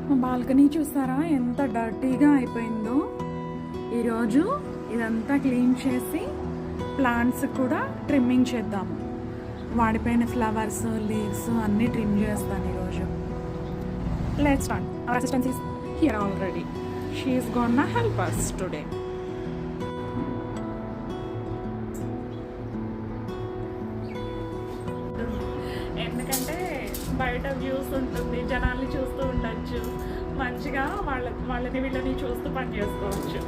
మా బాల్కనీ చూసారా ఎంత డర్టీగా అయిపోయిందో. ఈరోజు ఇదంతా క్లీన్ చేసి ప్లాంట్స్ కూడా ట్రిమ్మింగ్ చేద్దాము. వాడిపోయిన ఫ్లవర్స్, లీవ్స్ అన్నీ ట్రిమ్ చేస్తాను ఈరోజు. Let's start. Our assistant is here already. She is gonna help us today. ఎందుకంటే బయట వ్యూస్ ఉంటుంది, జనాల్ని చూస్తూ ఉండొచ్చు, మంచిగా వాళ్ళని వీళ్ళని చూస్తూ పని చేసుకోవచ్చు.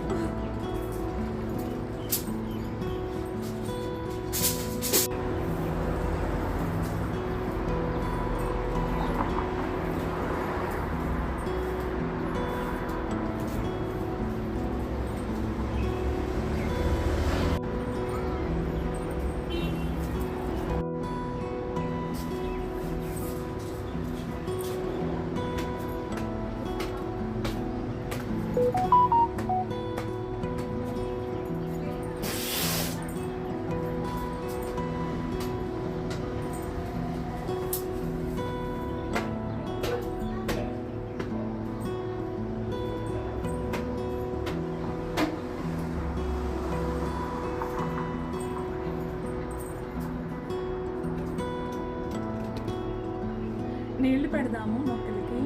నీళ్లు పెడదాము మొక్కలకి.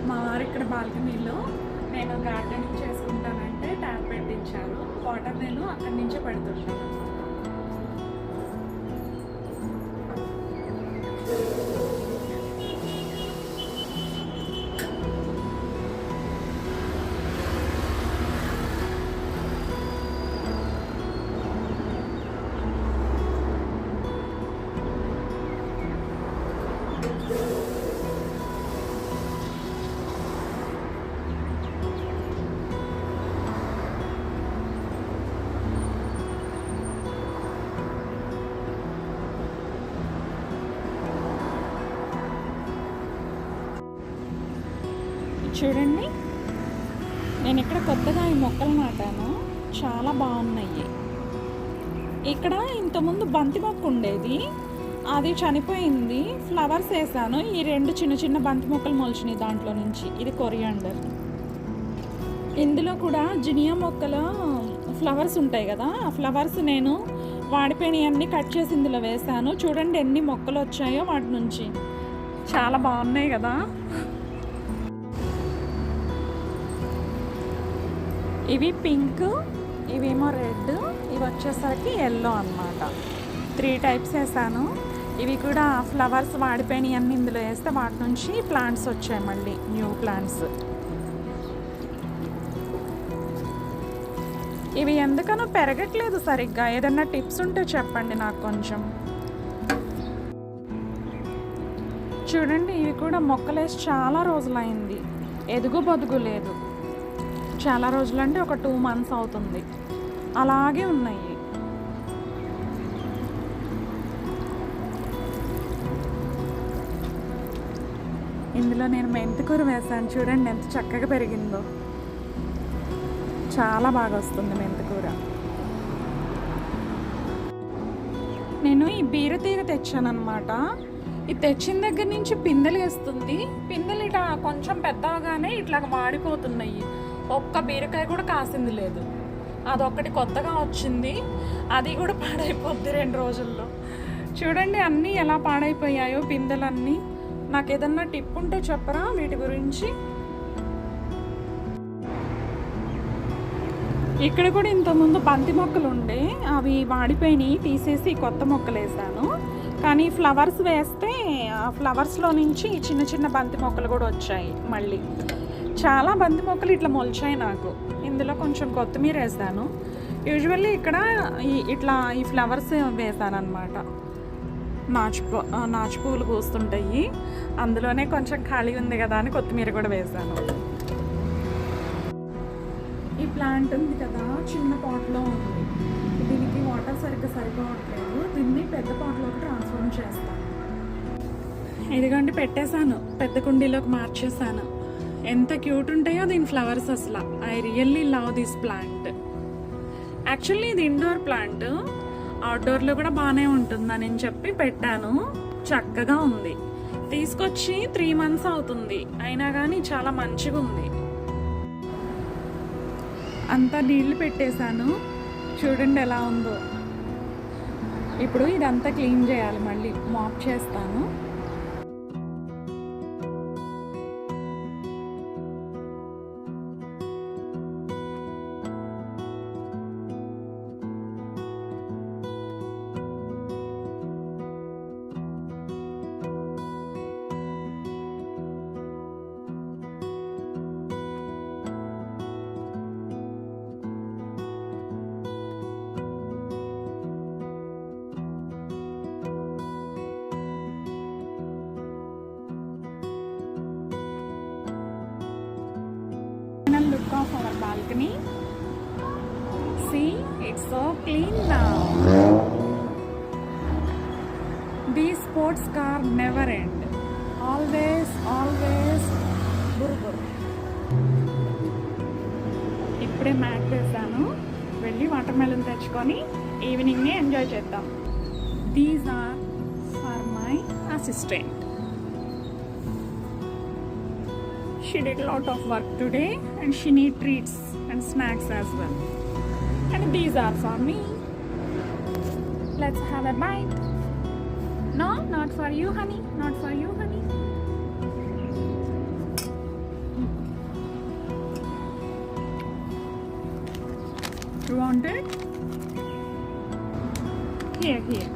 మా వారు ఇక్కడ బాల్కనీలో నేను గార్డెనింగ్ చేసుకుంటానంటే ట్యాప్ పెట్టించారు. వాటర్ నేను అక్కడి నుంచే పెడుతుంటాను. చూడండి, నేను ఇక్కడ కొత్తగా ఈ మొక్కలు నాటాను. చాలా బాగున్నాయి. ఇక్కడ ఇంతకుముందు బంతి మొక్క ఉండేది, అది చనిపోయింది. ఫ్లవర్స్ వేసాను. ఈ రెండు చిన్న చిన్న బంతి మొక్కలు మొలిచినాయి దాంట్లో నుంచి. ఇది కొరియాండర్. ఇందులో కూడా జినియా మొక్కలో ఫ్లవర్స్ ఉంటాయి కదా, ఆ ఫ్లవర్స్ నేను వాడిపోయినవన్నీ కట్ చేసి ఇందులో వేసాను. చూడండి ఎన్ని మొక్కలు వచ్చాయో వాటి నుంచి. చాలా బాగున్నాయి కదా. ఇవి పింక్, ఇవేమో రెడ్, ఇవి వచ్చేసరికి ఎల్లో అన్నమాట. 3 టైప్స్ వేసాను. ఇవి కూడా ఫ్లవర్స్ వాడిపోయినవి అన్నీ ఇందులో వేస్తే వాటి నుంచి ప్లాంట్స్ వచ్చాయి, మళ్ళీ న్యూ ప్లాంట్స్. ఇవి ఎందుకనో పెరగట్లేదు సరిగ్గా. ఏదన్నా టిప్స్ ఉంటే చెప్పండి నాకు కొంచెం. చూడండి, ఇవి కూడా మొక్కలేసి చాలా రోజులైంది, ఎదుగు బొదుగు లేదు. చాలా రోజులంటే ఒక 2 months అవుతుంది. అలాగే ఉన్నాయి. ఇందులో నేను మెంతికూర వేసాను. చూడండి ఎంత చక్కగా పెరిగిందో. చాలా బాగా వస్తుంది మెంతికూర. నేను ఈ బీరతీగ తెచ్చాను అనమాట. ఇది తెచ్చిన దగ్గర నుంచి పిందెలు వేస్తుంది. పిందెలు ఇట్లా కొంచెం పెద్దగానే ఇట్లా వాడిపోతున్నాయి. ఒక్క బీరకాయ కూడా కాసింది లేదు. అదొక్కటి కొత్తగా వచ్చింది, అది కూడా పాడైపోద్ది 2 రోజుల్లో. చూడండి అన్నీ ఎలా పాడైపోయాయో పిందెలన్నీ. నాకు ఏదన్నా టిప్ ఉంటే చెప్పరా వీటి గురించి. ఇక్కడ కూడా ఇంతకుముందు బంతి మొక్కలు ఉండే, అవి వాడిపోయినాయి, తీసేసి కొత్త మొక్కలు వేసాను. కానీ ఫ్లవర్స్ వేస్తే ఆ ఫ్లవర్స్లో నుంచి చిన్న చిన్న బంతి మొక్కలు కూడా వచ్చాయి మళ్ళీ. చాలా బంతి మొక్కలు ఇట్లా మొలిచాయి నాకు. ఇందులో కొంచెం కొత్తిమీర వేసాను. యూజువల్లీ ఇక్కడ ఇట్లా ఈ ఫ్లవర్స్ వేసాను అనమాట. నాచు పువ్వులు పూస్తుంటాయి, అందులోనే కొంచెం ఖాళీ ఉంది కదా అని కొత్తిమీర కూడా వేసాను. ఈ ప్లాంట్ ఉంది కదా, చిన్న పాట్లో ఉంది. దీనికి వాటర్ సరిగ్గా సరిపోవట్లేదు. దీన్ని పెద్ద పాట్లోకి ట్రాన్స్ఫార్మ్ చేస్తాను. ఇదిగోండి పెట్టేశాను, పెద్ద కుండీలోకి మార్చేసాను. ఎంత క్యూట్ ఉంటాయో దీని ఫ్లవర్స్ అసలు. I really love this plant. Actually ఇది ఇండోర్ ప్లాంట్, అవుట్డోర్లో కూడా బాగానే ఉంటుందని చెప్పి పెట్టాను. చక్కగా ఉంది. తీసుకొచ్చి 3 months అవుతుంది, అయినా కానీ చాలా మంచిగా ఉంది. అంతా నీళ్లు పెట్టేశాను, చూడండి ఎలా ఉందో. ఇప్పుడు ఇదంతా క్లీన్ చేయాలి, మళ్ళీ మాప్ చేస్తాను. Look of our balcony. See, it's so clean now. These sports car never end. Always burr. ఇప్పుడే మ్యాట్ వేసాను, వెళ్ళి వాటర్ మెలన్ తెచ్చుకొని ఈవినింగ్ని ఎంజాయ్ చేద్దాం. These are for my assistant. She did a lot of work today and she need treats and snacks as well. And these are for me. Let's have a bite. No, not for you, honey. Not for you, honey. You want it? Here.